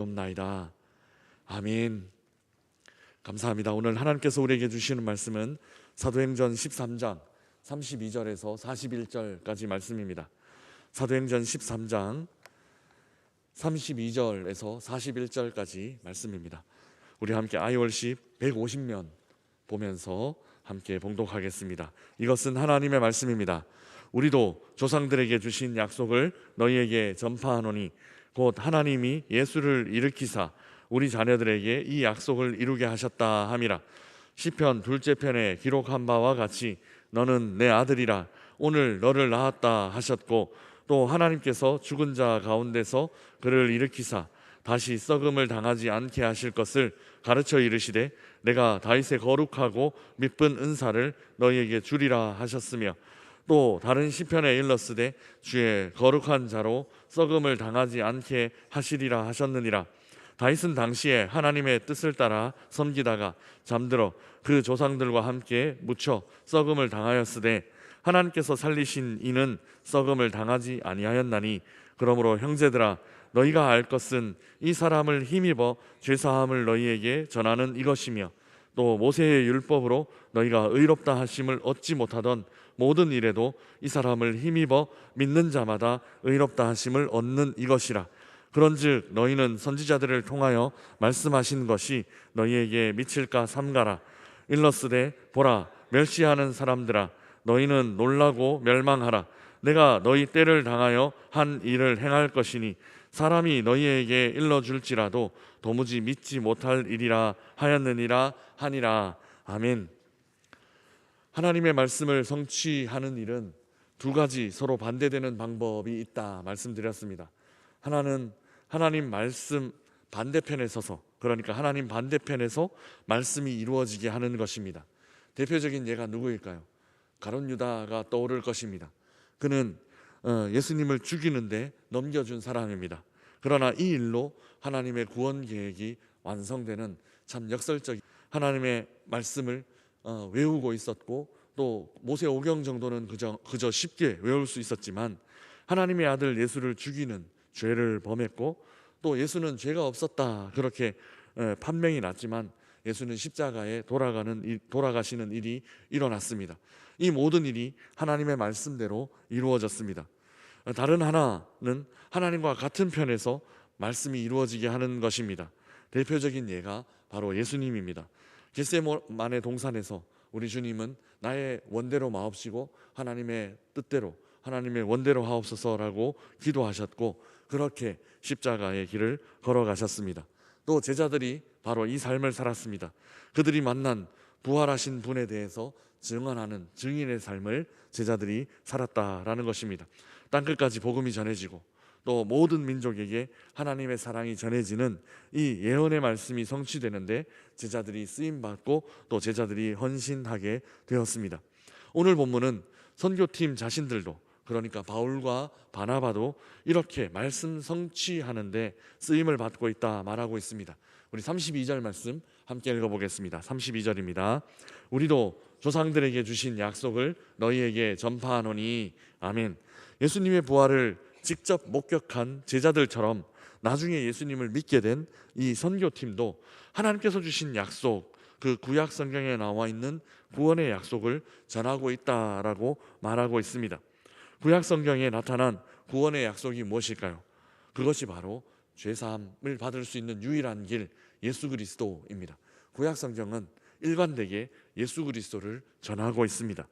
없나이다. 아멘. 감사합니다. 오늘 하나님께서 우리에게 주시는 말씀은 사도행전 13장 32절에서 41절까지 말씀입니다. 사도행전 13장 32절에서 41절까지 말씀입니다. 우리 함께 아이월십 150면 보면서 함께 봉독하겠습니다. 이것은 하나님의 말씀입니다. 우리도 조상들에게 주신 약속을 너희에게 전파하노니 곧 하나님이 예수를 일으키사 우리 자녀들에게 이 약속을 이루게 하셨다 함이라. 시편 둘째 편에 기록한 바와 같이 너는 내 아들이라 오늘 너를 낳았다 하셨고, 또 하나님께서 죽은 자 가운데서 그를 일으키사 다시 썩음을 당하지 않게 하실 것을 가르쳐 이르시되 내가 다윗의 거룩하고 미쁜 은사를 너희에게 주리라 하셨으며, 또 다른 시편에 일렀으되 주의 거룩한 자로 썩음을 당하지 않게 하시리라 하셨느니라. 다윗은 당시에 하나님의 뜻을 따라 섬기다가 잠들어 그 조상들과 함께 묻혀 썩음을 당하였으되 하나님께서 살리신 이는 썩음을 당하지 아니하였나니, 그러므로 형제들아 너희가 알 것은 이 사람을 힘입어 죄사함을 너희에게 전하는 이것이며, 또 모세의 율법으로 너희가 의롭다 하심을 얻지 못하던 모든 일에도 이 사람을 힘입어 믿는 자마다 의롭다 하심을 얻는 이것이라. 그런즉 너희는 선지자들을 통하여 말씀하신 것이 너희에게 미칠까 삼가라. 일러스되 보라, 멸시하는 사람들아 너희는 놀라고 멸망하라. 내가 너희 때를 당하여 한 일을 행할 것이니 사람이 너희에게 일러줄지라도 도무지 믿지 못할 일이라 하였느니라 하니라. 아멘. 하나님의 말씀을 성취하는 일은 두 가지 서로 반대되는 방법이 있다 말씀드렸습니다. 하나는 하나님 말씀 반대편에 서서, 그러니까 하나님 반대편에서 말씀이 이루어지게 하는 것입니다. 대표적인 예가 누구일까요? 가룟 유다가 떠오를 것입니다. 그는 예수님을 죽이는데 넘겨준 사람입니다. 그러나 이 일로 하나님의 구원 계획이 완성되는 참 역설적인, 하나님의 말씀을 외우고 있었고, 또 모세 오경 정도는 그저 쉽게 외울 수 있었지만 하나님의 아들 예수를 죽이는 죄를 범했고, 또 예수는 죄가 없었다 그렇게 판명이 났지만 예수는 십자가에 돌아가시는 일이 일어났습니다. 이 모든 일이 하나님의 말씀대로 이루어졌습니다. 다른 하나는 하나님과 같은 편에서 말씀이 이루어지게 하는 것입니다. 대표적인 예가 바로 예수님입니다. 겟세마네 동산에서 우리 주님은 나의 원대로 마옵시고 하나님의 뜻대로, 하나님의 원대로 하옵소서라고 기도하셨고, 그렇게 십자가의 길을 걸어가셨습니다. 또 제자들이 바로 이 삶을 살았습니다. 그들이 만난 부활하신 분에 대해서 증언하는 증인의 삶을 제자들이 살았다라는 것입니다. 땅끝까지 복음이 전해지고 또 모든 민족에게 하나님의 사랑이 전해지는 이 예언의 말씀이 성취되는데 제자들이 쓰임받고 또 제자들이 헌신하게 되었습니다. 오늘 본문은 선교팀 자신들도, 그러니까 바울과 바나바도 이렇게 말씀 성취하는데 쓰임을 받고 있다 말하고 있습니다. 우리 32절 말씀 함께 읽어보겠습니다. 32절입니다. 우리도 조상들에게 주신 약속을 너희에게 전파하노니. 아멘. 예수님의 부활을 직접 목격한 제자들처럼 나중에 예수님을 믿게 된 이 선교팀도 하나님께서 주신 약속, 그 구약 성경에 나와 있는 구원의 약속을 전하고 있다라고 말하고 있습니다. 구약 성경에 나타난 구원의 약속이 무엇일까요? 그것이 바로 죄사함을 받을 수 있는 유일한 길, 예수 그리스도입니다. 구약 성경은 일관되게 예수 그리스도를 전하고 있습니다.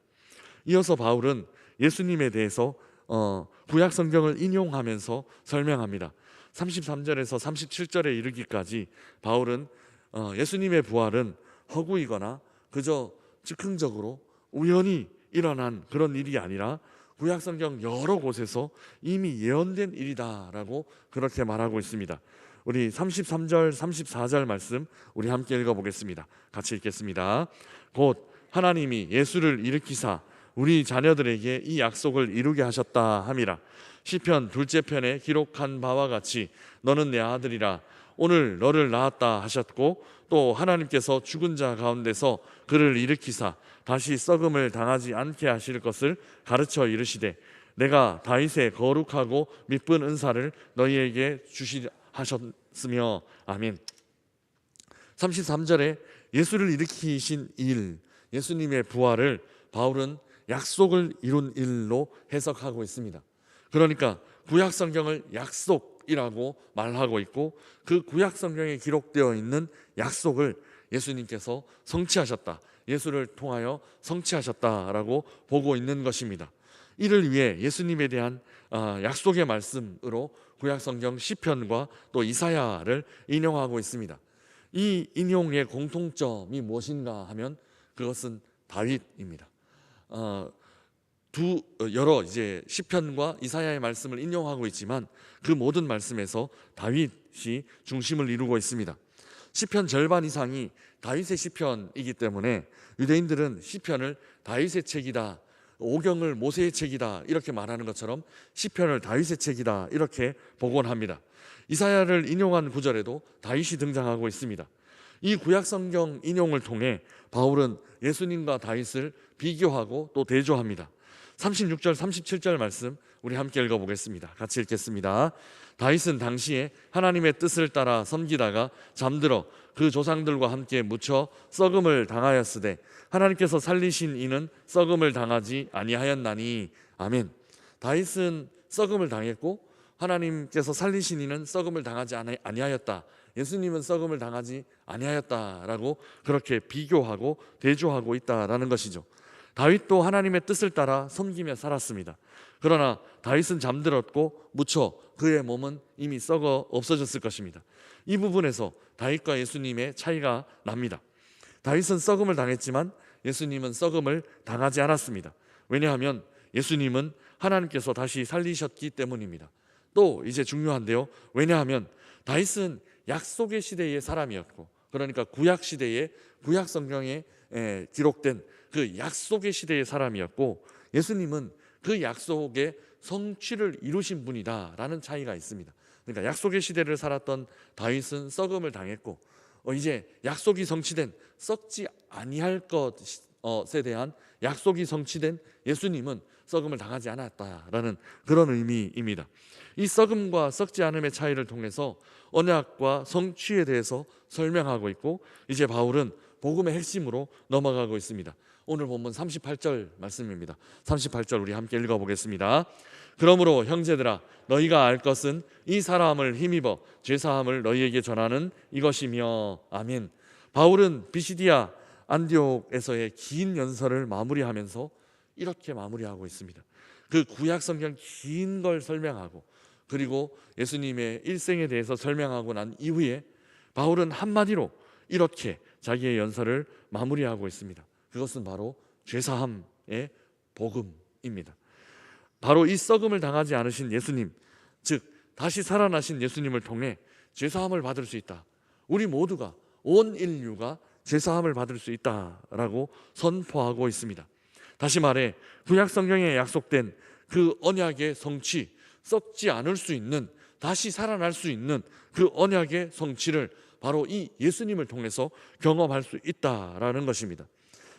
이어서 바울은 예수님에 대해서 구약 성경을 인용하면서 설명합니다. 33절에서 37절에 이르기까지 바울은 예수님의 부활은 허구이거나 그저 즉흥적으로 우연히 일어난 그런 일이 아니라 구약 성경 여러 곳에서 이미 예언된 일이다라고 그렇게 말하고 있습니다. 우리 33절 34절 말씀 우리 함께 읽어보겠습니다. 같이 읽겠습니다. 곧 하나님이 예수를 일으키사 우리 자녀들에게 이 약속을 이루게 하셨다 함이라. 시편 둘째 편에 기록한 바와 같이 너는 내 아들이라 오늘 너를 낳았다 하셨고, 또 하나님께서 죽은 자 가운데서 그를 일으키사 다시 썩음을 당하지 않게 하실 것을 가르쳐 이르시되 내가 다윗의 거룩하고 미쁜 은사를 너희에게 주시 하셨 주시옵으며 아멘. 33절에 예수를 일으키신 일, 예수님의 부활을 바울은 약속을 이룬 일로 해석하고 있습니다. 그러니까 구약 성경을 약속이라고 말하고 있고 그 구약 성경에 기록되어 있는 약속을 예수님께서 성취하셨다, 예수를 통하여 성취하셨다라고 보고 있는 것입니다. 이를 위해 예수님에 대한 약속의 말씀으로 구약 성경 시편과 또 이사야를 인용하고 있습니다. 이 인용의 공통점이 무엇인가 하면 그것은 다윗입니다. 여러 이제 시편과 이사야의 말씀을 인용하고 있지만 그 모든 말씀에서 다윗이 중심을 이루고 있습니다. 시편 절반 이상이 다윗의 시편이기 때문에 유대인들은 시편을 다윗의 책이다, 오경을 모세의 책이다 이렇게 말하는 것처럼 시편을 다윗의 책이다 이렇게 복원합니다. 이사야를 인용한 구절에도 다윗이 등장하고 있습니다. 이 구약 성경 인용을 통해 바울은 예수님과 다윗을 비교하고 또 대조합니다. 36절 37절 말씀 우리 함께 읽어보겠습니다. 같이 읽겠습니다. 다윗은 당시에 하나님의 뜻을 따라 섬기다가 잠들어 그 조상들과 함께 묻혀 썩음을 당하였으되 하나님께서 살리신 이는 썩음을 당하지 아니하였나니 아멘. 다윗은 썩음을 당했고 하나님께서 살리신 이는 썩음을 당하지 아니하였다, 예수님은 썩음을 당하지 아니하였다라고 그렇게 비교하고 대조하고 있다라는 것이죠. 다윗도 하나님의 뜻을 따라 섬기며 살았습니다. 그러나 다윗은 잠들었고 묻혀 그의 몸은 이미 썩어 없어졌을 것입니다. 이 부분에서 다윗과 예수님의 차이가 납니다. 다윗은 썩음을 당했지만 예수님은 썩음을 당하지 않았습니다. 왜냐하면 예수님은 하나님께서 다시 살리셨기 때문입니다. 또 이제 중요한데요, 왜냐하면 다윗은 약속의 시대의 사람이었고, 그러니까 구약 시대의 구약 성경에 기록된 그 약속의 시대의 사람이었고, 예수님은 그 약속의 성취를 이루신 분이다라는 차이가 있습니다. 그러니까 약속의 시대를 살았던 다윗은 썩음을 당했고, 이제 약속이 성취된 썩지 아니할 것에 대한 약속이 성취된 예수님은 썩음을 당하지 않았다라는 그런 의미입니다. 이 썩음과 썩지 않음의 차이를 통해서 언약과 성취에 대해서 설명하고 있고, 이제 바울은 복음의 핵심으로 넘어가고 있습니다. 오늘 본문 38절 말씀입니다. 38절 우리 함께 읽어보겠습니다. 그러므로 형제들아 너희가 알 것은 이 사람을 힘입어 죄사함을 너희에게 전하는 이것이며 아멘. 바울은 비시디아 안디옥에서의 긴 연설을 마무리하면서 이렇게 마무리하고 있습니다. 그 구약 성경 긴 걸 설명하고 그리고 예수님의 일생에 대해서 설명하고 난 이후에 바울은 한마디로 이렇게 자기의 연설을 마무리하고 있습니다. 그것은 바로 죄사함의 복음입니다. 바로 이 썩음을 당하지 않으신 예수님, 즉 다시 살아나신 예수님을 통해 죄사함을 받을 수 있다. 우리 모두가, 온 인류가 죄사함을 받을 수 있다라고 선포하고 있습니다. 다시 말해 구약 성경에 약속된 그 언약의 성취, 썩지 않을 수 있는, 다시 살아날 수 있는 그 언약의 성취를 바로 이 예수님을 통해서 경험할 수 있다라는 것입니다.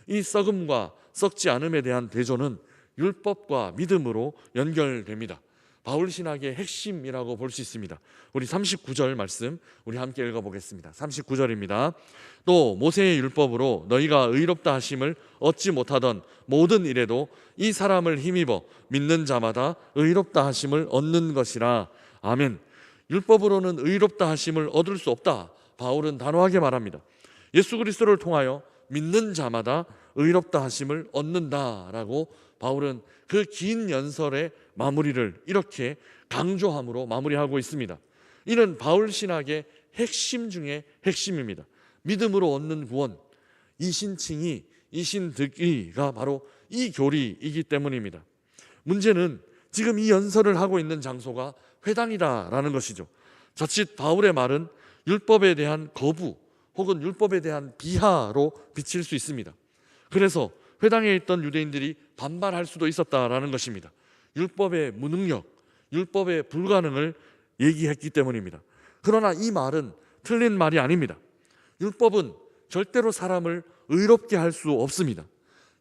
이 썩음과 썩지 않음에 대한 대조는 율법과 믿음으로 연결됩니다. 바울 신학의 핵심이라고 볼 수 있습니다. 우리 39절 말씀 우리 함께 읽어보겠습니다. 39절입니다. 또 모세의 율법으로 너희가 의롭다 하심을 얻지 못하던 모든 일에도 이 사람을 힘입어 믿는 자마다 의롭다 하심을 얻는 것이라. 아멘. 율법으로는 의롭다 하심을 얻을 수 없다, 바울은 단호하게 말합니다. 예수 그리스도를 통하여 믿는 자마다 의롭다 하심을 얻는다라고 바울은 그 긴 연설의 마무리를 이렇게 강조함으로 마무리하고 있습니다. 이는 바울 신학의 핵심 중에 핵심입니다. 믿음으로 얻는 구원, 이신칭의, 이신득의가 바로 이 교리이기 때문입니다. 문제는 지금 이 연설을 하고 있는 장소가 회당이다라는 것이죠. 자칫 바울의 말은 율법에 대한 거부 혹은 율법에 대한 비하로 비칠 수 있습니다. 그래서 회당에 있던 유대인들이 반발할 수도 있었다라는 것입니다. 율법의 무능력, 율법의 불가능을 얘기했기 때문입니다. 그러나 이 말은 틀린 말이 아닙니다. 율법은 절대로 사람을 의롭게 할 수 없습니다.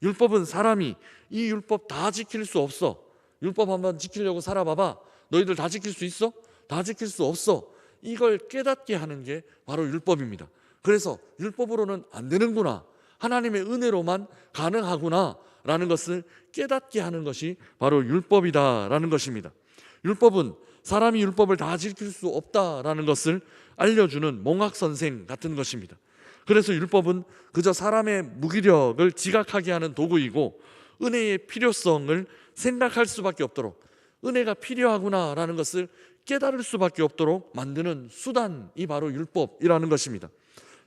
율법은 사람이 이 율법 다 지킬 수 없어, 율법 한번 지키려고 살아봐봐, 너희들 다 지킬 수 있어? 다 지킬 수 없어, 이걸 깨닫게 하는 게 바로 율법입니다. 그래서 율법으로는 안 되는구나, 하나님의 은혜로만 가능하구나 라는 것을 깨닫게 하는 것이 바로 율법이다라는 것입니다. 율법은 사람이 율법을 다 지킬 수 없다라는 것을 알려주는 몽학선생 같은 것입니다. 그래서 율법은 그저 사람의 무기력을 지각하게 하는 도구이고, 은혜의 필요성을 생각할 수밖에 없도록, 은혜가 필요하구나라는 것을 깨달을 수밖에 없도록 만드는 수단이 바로 율법이라는 것입니다.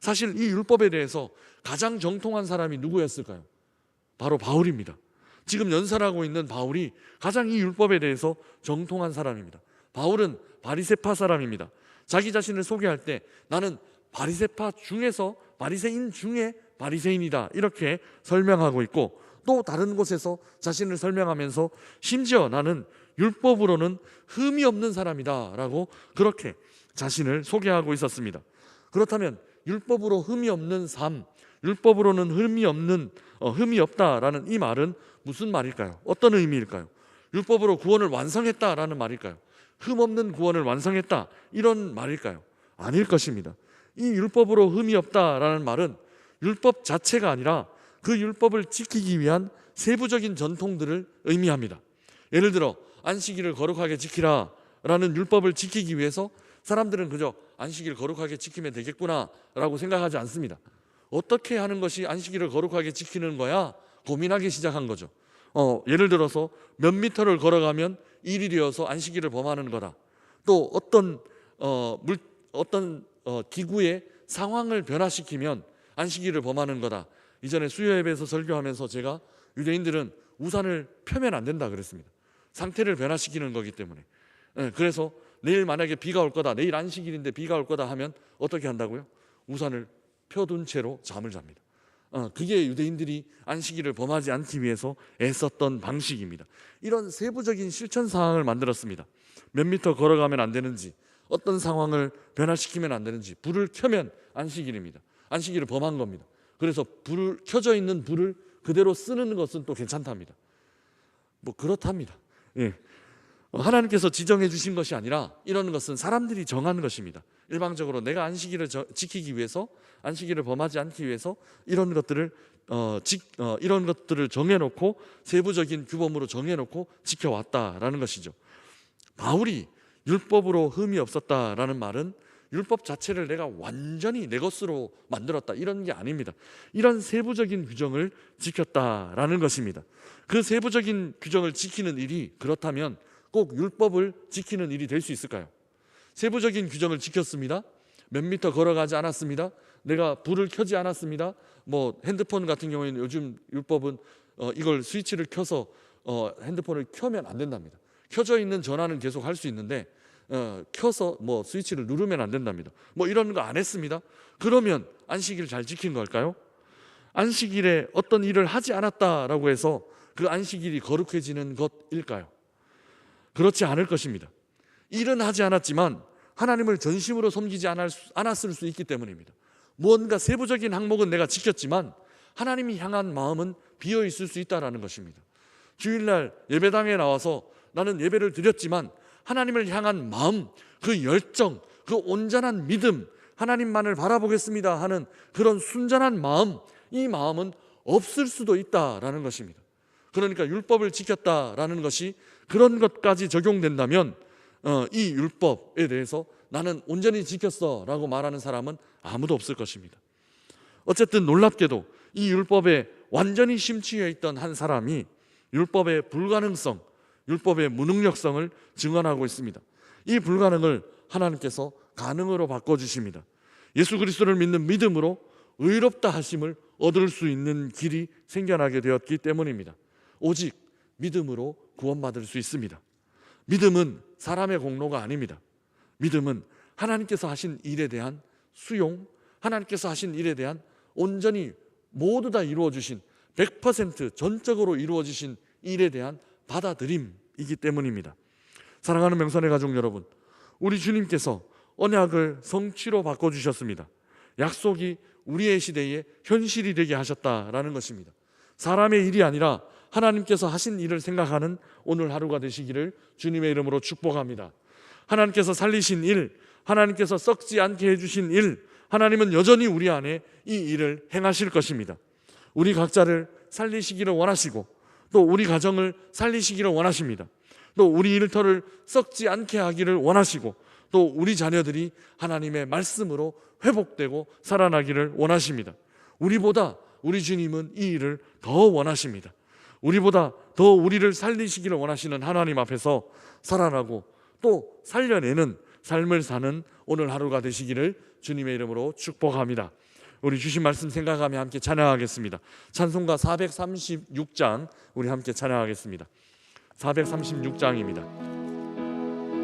사실 이 율법에 대해서 가장 정통한 사람이 누구였을까요? 바로 바울입니다. 지금 연설하고 있는 바울이 가장 이 율법에 대해서 정통한 사람입니다. 바울은 바리새파 사람입니다. 자기 자신을 소개할 때 나는 바리새파 중에서, 바리새인 중에 바리새인이다, 이렇게 설명하고 있고, 또 다른 곳에서 자신을 설명하면서 심지어 나는 율법으로는 흠이 없는 사람이다 라고 그렇게 자신을 소개하고 있었습니다. 그렇다면 율법으로 흠이 없는 삶, 율법으로는 흠이 없다라는 이 말은 무슨 말일까요? 어떤 의미일까요? 율법으로 구원을 완성했다라는 말일까요? 흠 없는 구원을 완성했다, 이런 말일까요? 아닐 것입니다. 이 율법으로 흠이 없다라는 말은 율법 자체가 아니라 그 율법을 지키기 위한 세부적인 전통들을 의미합니다. 예를 들어 안식일을 거룩하게 지키라 라는 율법을 지키기 위해서 사람들은 그저 안식일 거룩하게 지키면 되겠구나 라고 생각하지 않습니다. 어떻게 하는 것이 안식일을 거룩하게 지키는 거야? 고민하기 시작한 거죠. 예를 들어서 몇 미터를 걸어가면 일일이어서 안식일을 범하는 거다. 또 어떤 기구의 상황을 변화시키면 안식일을 범하는 거다. 이전에 수요 예배에서 설교하면서 제가 유대인들은 우산을 펴면 안 된다 그랬습니다. 상태를 변화시키는 거기 때문에. 그래서 내일 만약에 비가 올 거다, 내일 안식일인데 비가 올 거다 하면 어떻게 한다고요? 우산을 펴둔 채로 잠을 잡니다. 그게 유대인들이 안식일을 범하지 않기 위해서 애썼던 방식입니다. 이런 세부적인 실천 사항을 만들었습니다. 몇 미터 걸어가면 안 되는지, 어떤 상황을 변화시키면 안 되는지, 불을 켜면 안식일입니다. 안식일을 범한 겁니다. 그래서 켜져 있는 불을 그대로 쓰는 것은 또 괜찮답니다. 뭐 그렇답니다. 예. 하나님께서 지정해 주신 것이 아니라 이런 것은 사람들이 정한 것입니다. 일방적으로 내가 안식일을 지키기 위해서, 안식일을 범하지 않기 위해서 이런 것들을 정해놓고 세부적인 규범으로 정해놓고 지켜왔다라는 것이죠. 바울이 율법으로 흠이 없었다라는 말은 율법 자체를 내가 완전히 내 것으로 만들었다, 이런 게 아닙니다. 이런 세부적인 규정을 지켰다라는 것입니다. 그 세부적인 규정을 지키는 일이 그렇다면 꼭 율법을 지키는 일이 될 수 있을까요? 세부적인 규정을 지켰습니다. 몇 미터 걸어가지 않았습니다. 내가 불을 켜지 않았습니다. 뭐 핸드폰 같은 경우에는 요즘 율법은 이걸 스위치를 켜서 핸드폰을 켜면 안 된답니다. 켜져 있는 전화는 계속 할 수 있는데 켜서 뭐 스위치를 누르면 안 된답니다. 뭐 이런 거 안 했습니다. 그러면 안식일 잘 지킨 걸까요? 안식일에 어떤 일을 하지 않았다라고 해서 그 안식일이 거룩해지는 것일까요? 그렇지 않을 것입니다. 일은 하지 않았지만 하나님을 전심으로 섬기지 않았을 수 있기 때문입니다. 무언가 세부적인 항목은 내가 지켰지만 하나님이 향한 마음은 비어 있을 수 있다는 것입니다. 주일날 예배당에 나와서 나는 예배를 드렸지만 하나님을 향한 마음, 그 열정, 그 온전한 믿음, 하나님만을 바라보겠습니다 하는 그런 순전한 마음, 이 마음은 없을 수도 있다라는 것입니다. 그러니까 율법을 지켰다라는 것이 그런 것까지 적용된다면 이 율법에 대해서 나는 온전히 지켰어 라고 말하는 사람은 아무도 없을 것입니다. 어쨌든 놀랍게도 이 율법에 완전히 심취해 있던 한 사람이 율법의 불가능성, 율법의 무능력성을 증언하고 있습니다. 이 불가능을 하나님께서 가능으로 바꿔주십니다. 예수 그리스도를 믿는 믿음으로 의롭다 하심을 얻을 수 있는 길이 생겨나게 되었기 때문입니다. 오직 믿음으로 구원받을 수 있습니다. 믿음은 사람의 공로가 아닙니다. 믿음은 하나님께서 하신 일에 대한 수용, 하나님께서 하신 일에 대한 온전히 모두 다 이루어주신 100% 전적으로 이루어지신 일에 대한 받아들임이기 때문입니다. 사랑하는 명선의 가족 여러분, 우리 주님께서 언약을 성취로 바꿔주셨습니다. 약속이 우리의 시대에 현실이 되게 하셨다라는 것입니다. 사람의 일이 아니라 하나님께서 하신 일을 생각하는 오늘 하루가 되시기를 주님의 이름으로 축복합니다. 하나님께서 살리신 일, 하나님께서 썩지 않게 해주신 일, 하나님은 여전히 우리 안에 이 일을 행하실 것입니다. 우리 각자를 살리시기를 원하시고 또 우리 가정을 살리시기를 원하십니다. 또 우리 일터를 썩지 않게 하기를 원하시고 또 우리 자녀들이 하나님의 말씀으로 회복되고 살아나기를 원하십니다. 우리보다 우리 주님은 이 일을 더 원하십니다. 우리보다 더 우리를 살리시기를 원하시는 하나님 앞에서 살아나고 또 살려내는 삶을 사는 오늘 하루가 되시기를 주님의 이름으로 축복합니다. 우리 주신 말씀 생각하며 함께 찬양하겠습니다. 찬송가 436장 우리 함께 찬양하겠습니다. 436장입니다.